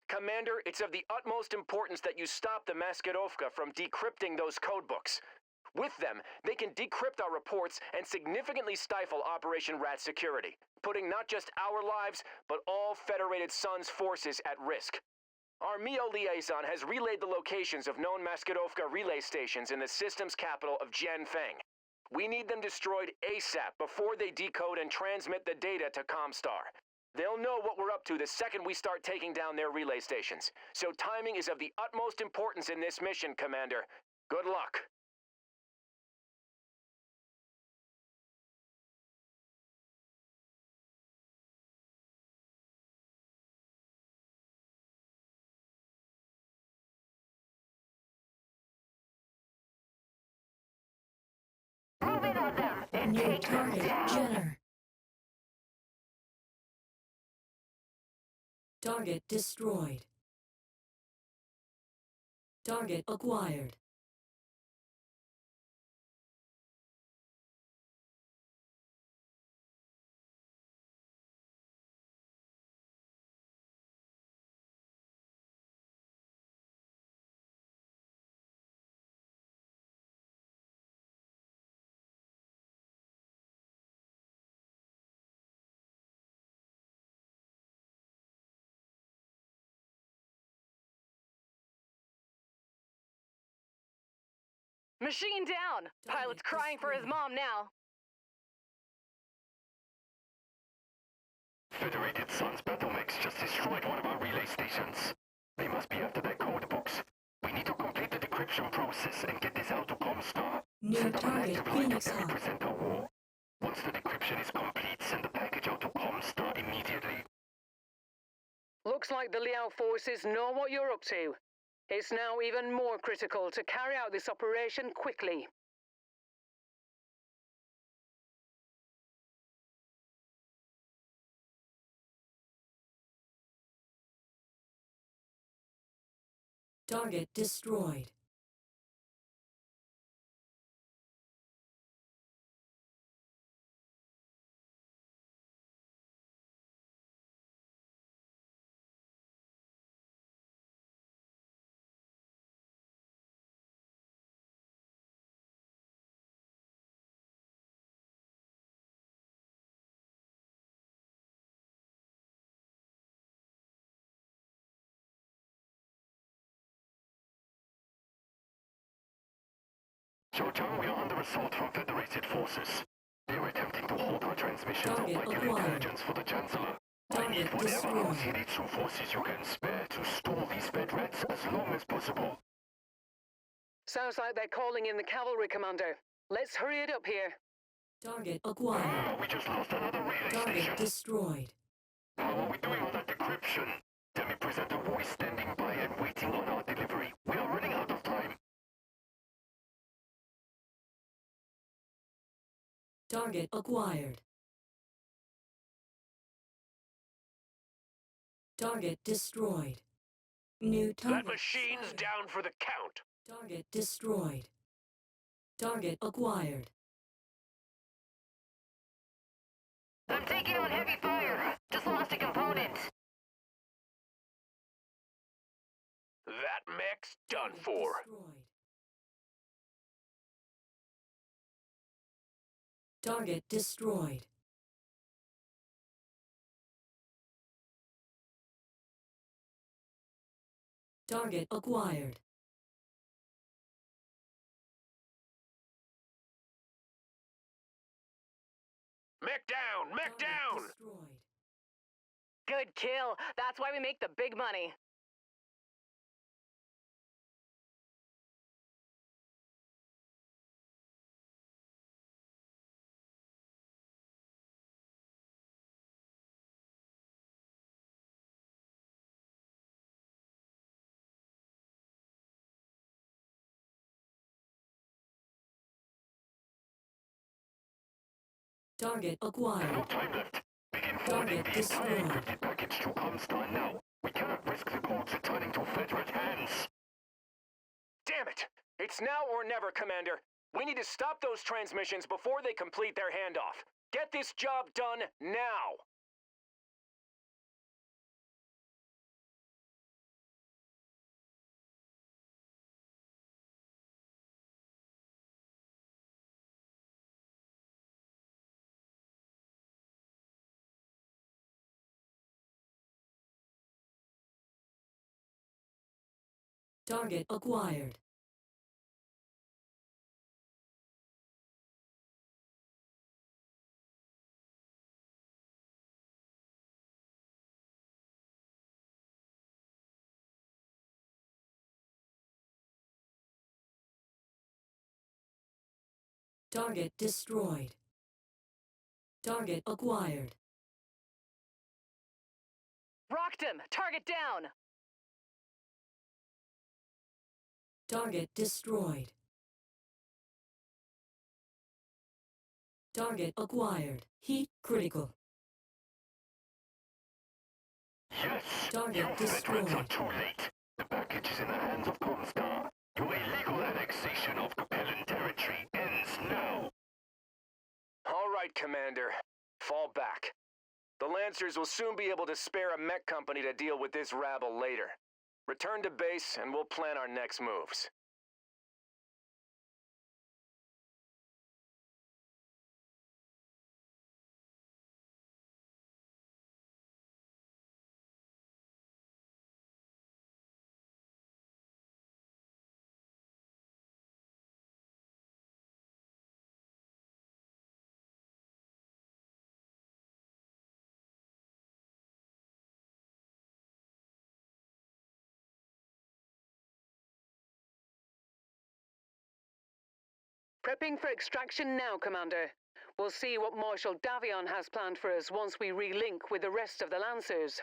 Commander, it's of the utmost importance that you stop the Maskirovka from decrypting those codebooks. With them, they can decrypt our reports and significantly stifle Operation Rat security, putting not just our lives, but all Federated Suns forces at risk. Our MEO liaison has relayed the locations of known Maskirovka relay stations in the system's capital of Jianfeng. We need them destroyed ASAP before they decode and transmit the data to Comstar. They'll know what we're up to the second we start taking down their relay stations. So timing is of the utmost importance in this mission, Commander. Good luck. Move in on them and New take them target, down. Jenner. Target destroyed. Target acquired. Machine down! Pilot's crying for his mom now. Federated Suns battle mechs just destroyed one of our relay stations. They must be after their code books. We need to complete the decryption process and get this out to Comstar. New Set up an target, active line Phoenix to Hub. represent our war. Once the decryption is complete, send the package out to Comstar immediately. Looks like the Liao forces know what you're up to. It's now even more critical to carry out this operation quickly. Target destroyed. Zhou, we are under assault from Federated forces. They are attempting to hold our transmissions of Target vital acquired. intelligence for the Chancellor. I Target need whatever destroyed. Mercenaries forces you can spare to stall these Fed rats as long as possible. Sounds like they're calling in the cavalry, Commander. Let's hurry it up here. Target acquired. We just lost another relay Target station. destroyed. How are we doing on that decryption? Tell me, Presenter, who is standing by and waiting on our delivery. We are running out of time. Target acquired. Target destroyed. New target. That machine's down for the count. Target destroyed. Target acquired. I'm taking on heavy fire. Just lost a component. That mech's done for. Destroyed. Target destroyed. Target acquired. Mech down! Mech Target down! destroyed. Good kill. That's why we make the big money. Target No acquired. time left. Begin forwarding Target the entire destroyed. encrypted package to Comstar now. We cannot risk the codes returning to Federate hands. Damn it! It's now or never, Commander. We need to stop those transmissions before they complete their handoff. Get this job done now! Target acquired. Target destroyed. Target acquired. Rocked him! Target down! Target destroyed. Target acquired. Heat critical. Yes! Target You veterans destroyed. are too late. The package is in the hands of Comstar. Your illegal annexation of Capellan territory ends now. All right, Commander. Fall back. The Lancers will soon be able to spare a mech company to deal with this rabble later. Return to base, and we'll plan our next moves. Prepping for extraction now, Commander. We'll see what Marshal Davion has planned for us once we relink with the rest of the Lancers.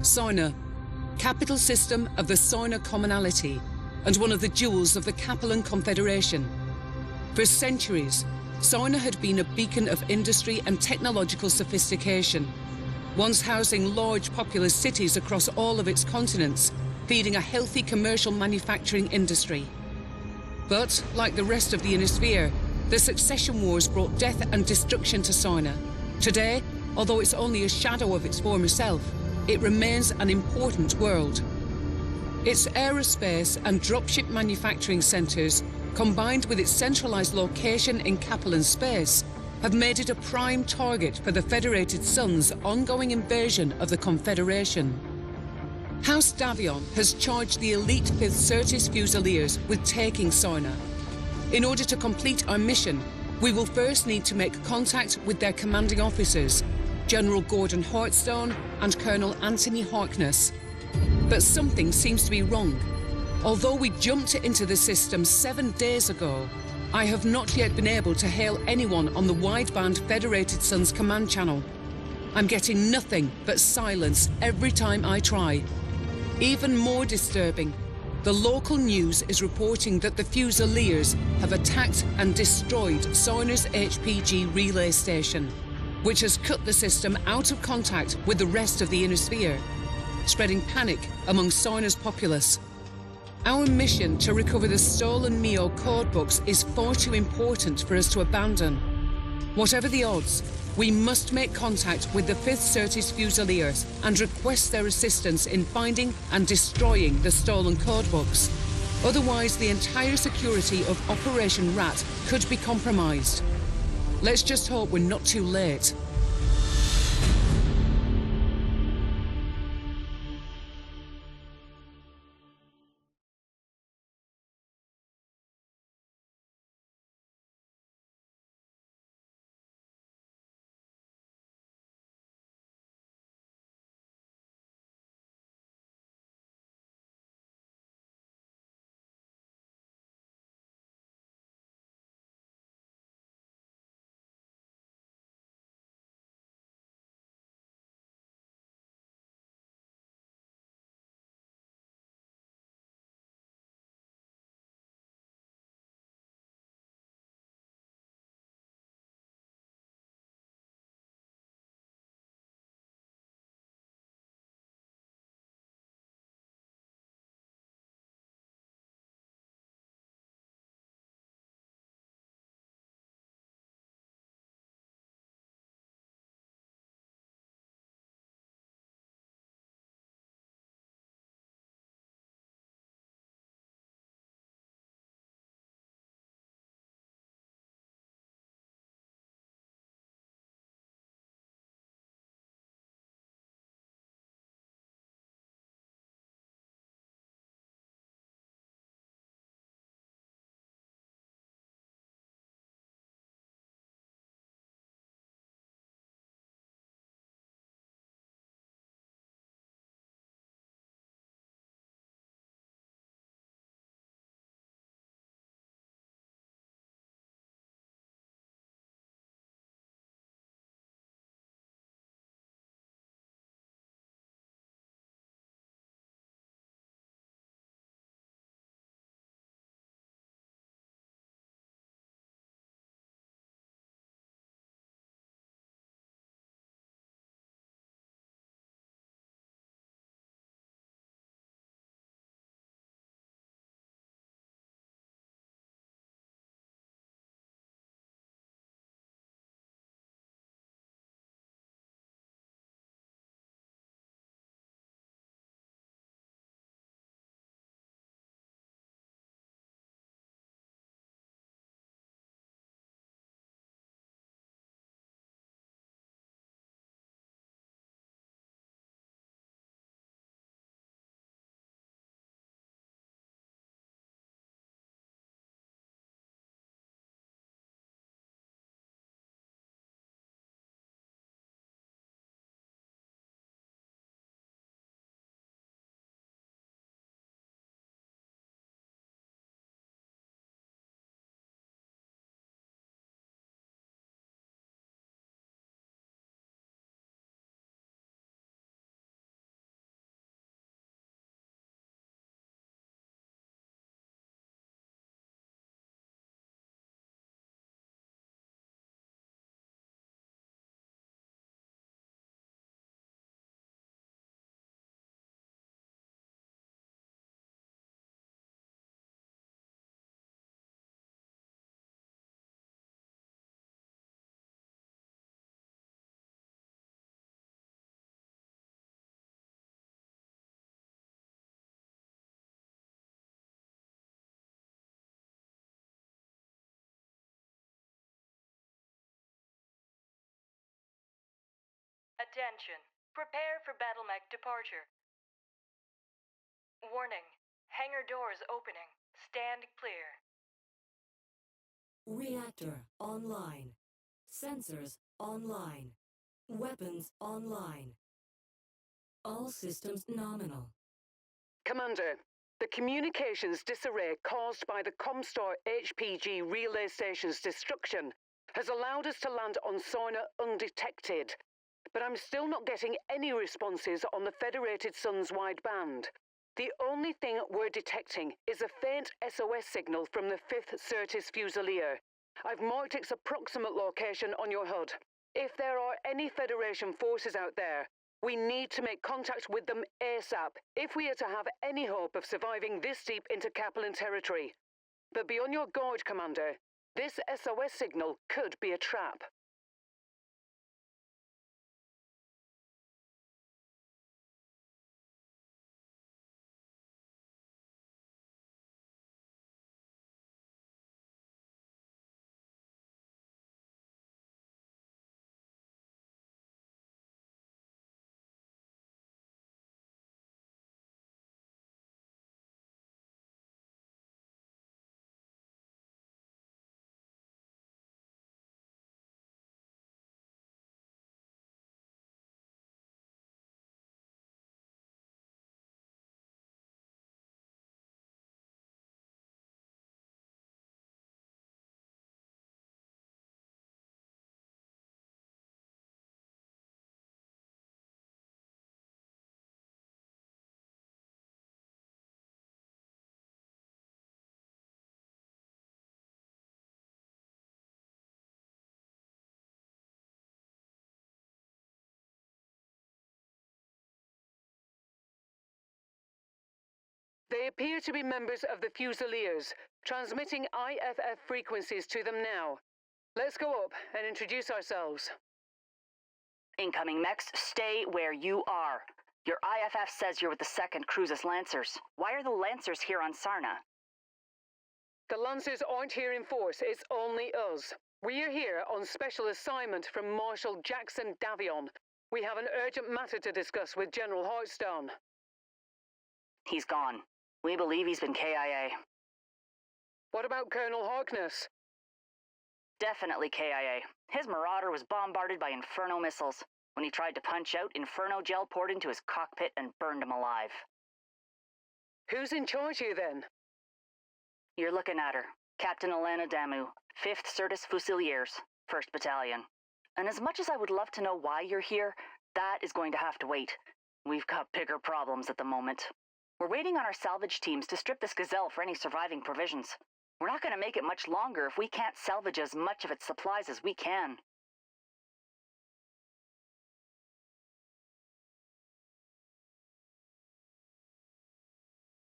Soina, capital system of the Soina Commonality and one of the jewels of the Capellan Confederation. For centuries, Soina had been a beacon of industry and technological sophistication, once housing large populous cities across all of its continents, feeding a healthy commercial manufacturing industry. But, like the rest of the Innisphere, the succession wars brought death and destruction to Soina. Today, although it's only a shadow of its former self, it remains an important world. Its aerospace and dropship manufacturing centres, combined with its centralised location in Capellan space, have made it a prime target for the Federated Sun's ongoing invasion of the Confederation. House Davion has charged the elite 5th Certis Fusiliers with taking Soina. In order to complete our mission, We will first need to make contact with their commanding officers, General Gordon Hartstone and Colonel Anthony Harkness. But something seems to be wrong. Although we jumped into the system 7 days ago, I have not yet been able to hail anyone on the wideband Federated Suns command channel. I'm getting nothing but silence every time I try. Even more disturbing, the local news is reporting that the Fusiliers have attacked and destroyed Soiner's HPG relay station, which has cut the system out of contact with the rest of the inner sphere, spreading panic among Soiner's populace. Our mission to recover the stolen MEO codebooks is far too important for us to abandon. Whatever the odds, we must make contact with the 5th Certis Fusiliers and request their assistance in finding and destroying the stolen codebooks. Otherwise, the entire security of Operation Rat could be compromised. Let's just hope we're not too late. Attention. Prepare for battle mech departure. Warning. Hangar doors opening. Stand clear. Reactor online. Sensors online. Weapons online. All systems nominal. Commander, the communications disarray caused by the Comstar HPG relay station's destruction has allowed us to land on Sorna undetected, but I'm still not getting any responses on the Federated Sun's wideband. The only thing we're detecting is a faint SOS signal from the 5th Certis Fusilier. I've marked its approximate location on your HUD. If there are any Federation forces out there, we need to make contact with them ASAP if we are to have any hope of surviving this deep into Capellan territory. But be on your guard, Commander. This SOS signal could be a trap. They appear to be members of the Fusiliers, transmitting IFF frequencies to them now. Let's go up and introduce ourselves. Incoming mechs, stay where you are. Your IFF says you're with the 2nd Cruises Lancers. Why are the Lancers here on Sarna? The Lancers aren't here in force, it's only us. We are here on special assignment from Marshal Jackson Davion. We have an urgent matter to discuss with General Heartstone. He's gone. We believe he's been KIA. What about Colonel Harkness? Definitely KIA. His Marauder was bombarded by Inferno missiles. When he tried to punch out, Inferno gel poured into his cockpit and burned him alive. Who's in charge here then? You're looking at her. Captain Elena Damu, 5th Certis Fusiliers, 1st Battalion. And as much as I would love to know why you're here, that is going to have to wait. We've got bigger problems at the moment. We're waiting on our salvage teams to strip this Gazelle for any surviving provisions. We're not going to make it much longer if we can't salvage as much of its supplies as we can.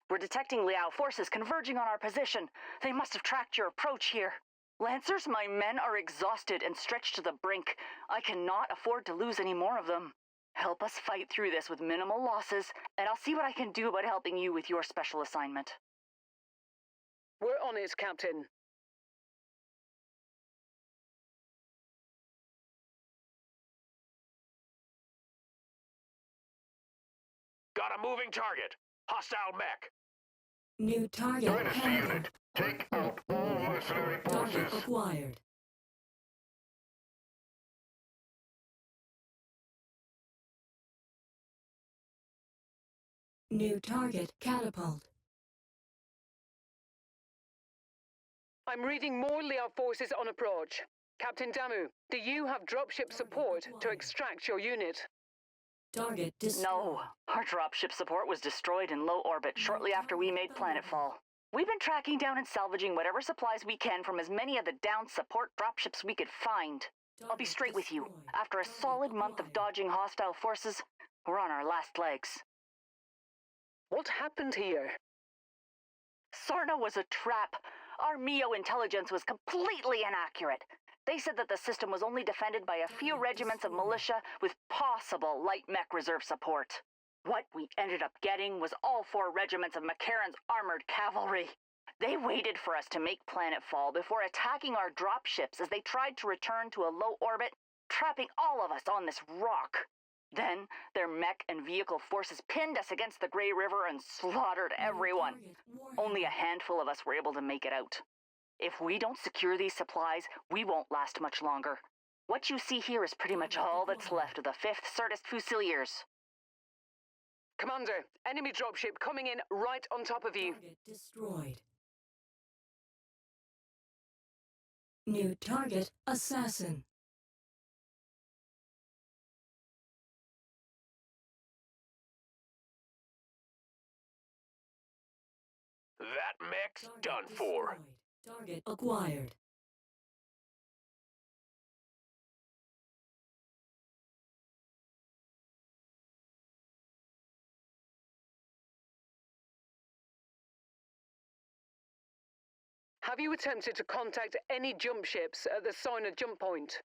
We're detecting Liao forces converging on our position. They must have tracked your approach here. Lancers, my men are exhausted and stretched to the brink. I cannot afford to lose any more of them. Help us fight through this with minimal losses, and I'll see what I can do about helping you with your special assignment. We're on it, Captain. Got a moving target. Hostile mech. New target Dynasty handled. unit, take out all mercenary Target forces. acquired. New target catapult. I'm reading more Liao forces on approach. Captain Damu, do you have dropship support to extract your unit? Target destroyed. No, our dropship support was destroyed in low orbit shortly after we made planetfall. We've been tracking down and salvaging whatever supplies we can from as many of the downed support dropships we could find. I'll be straight with you. After a solid month of dodging hostile forces, we're on our last legs. What happened here? Sarna was a trap. Our MEO intelligence was completely inaccurate. They said that the system was only defended by a few regiments of militia with possible light mech reserve support. What we ended up getting was all 4 regiments of McCarran's armored cavalry. They waited for us to make planetfall before attacking our dropships as they tried to return to a low orbit, trapping all of us on this rock. Then, their mech and vehicle forces pinned us against the Grey River and slaughtered everyone. Only a handful of us were able to make it out. If we don't secure these supplies, we won't last much longer. What you see here is pretty much all that's left of the 5th Certus Fusiliers. Commander, enemy dropship coming in right on top of you. Target destroyed. New target, assassin. That mech's Target done for. destroyed. Target acquired. Have you attempted to contact any jump ships at the Soina jump point?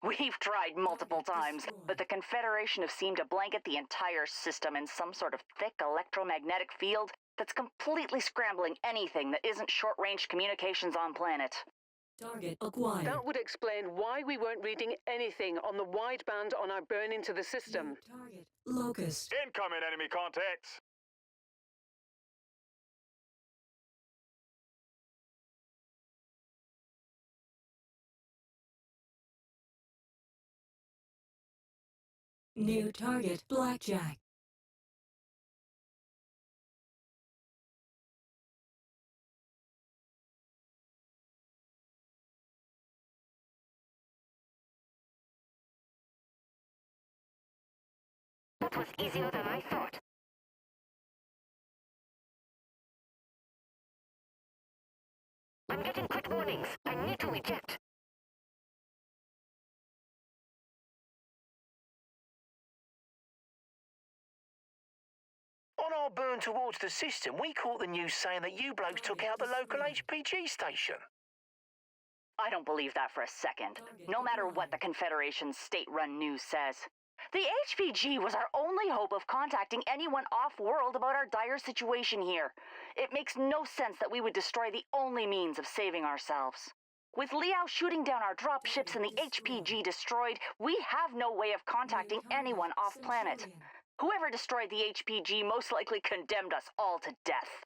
We've tried multiple times, but the Confederation have seemed to blanket the entire system in some sort of thick electromagnetic field that's completely scrambling anything that isn't short-range communications on planet. Target acquired. That would explain why we weren't reading anything on the wideband on our burn into the system. New target, locust. Incoming enemy contacts. New target, blackjack. That was easier than I thought. I'm getting quick warnings. I need to eject. On our burn towards the system, we caught the news saying that you blokes took out the local HPG station. I don't believe that for a second, no matter what the Confederation's state-run news says. The HPG was our only hope of contacting anyone off-world about our dire situation here. It makes no sense that we would destroy the only means of saving ourselves. With Liao shooting down our dropships and the HPG destroyed, we have no way of contacting anyone off-planet. Whoever destroyed the HPG most likely condemned us all to death.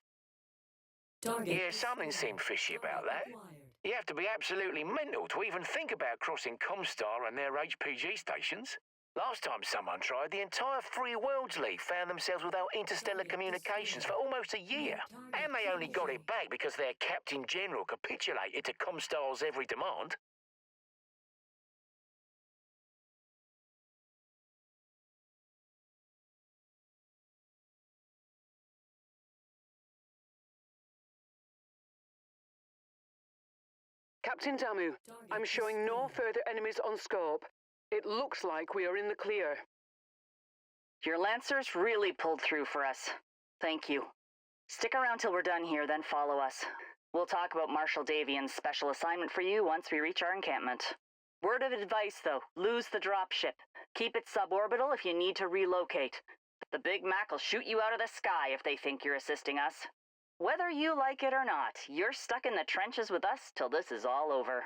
Target Yeah, something seemed fishy about that. acquired. You have to be absolutely mental to even think about crossing Comstar and their HPG stations. Last time someone tried, the entire Free Worlds League found themselves without interstellar communications for almost a year. And they only got it back because their Captain General capitulated to Comstar's every demand. Captain Damu, I'm showing no further enemies on scope. It looks like we are in the clear. Your Lancers really pulled through for us. Thank you. Stick around till we're done here, then follow us. We'll talk about Marshal Davian's special assignment for you once we reach our encampment. Word of advice, though, lose the dropship. Keep it suborbital if you need to relocate. The Big Mac will shoot you out of the sky if they think you're assisting us. Whether you like it or not, you're stuck in the trenches with us till this is all over.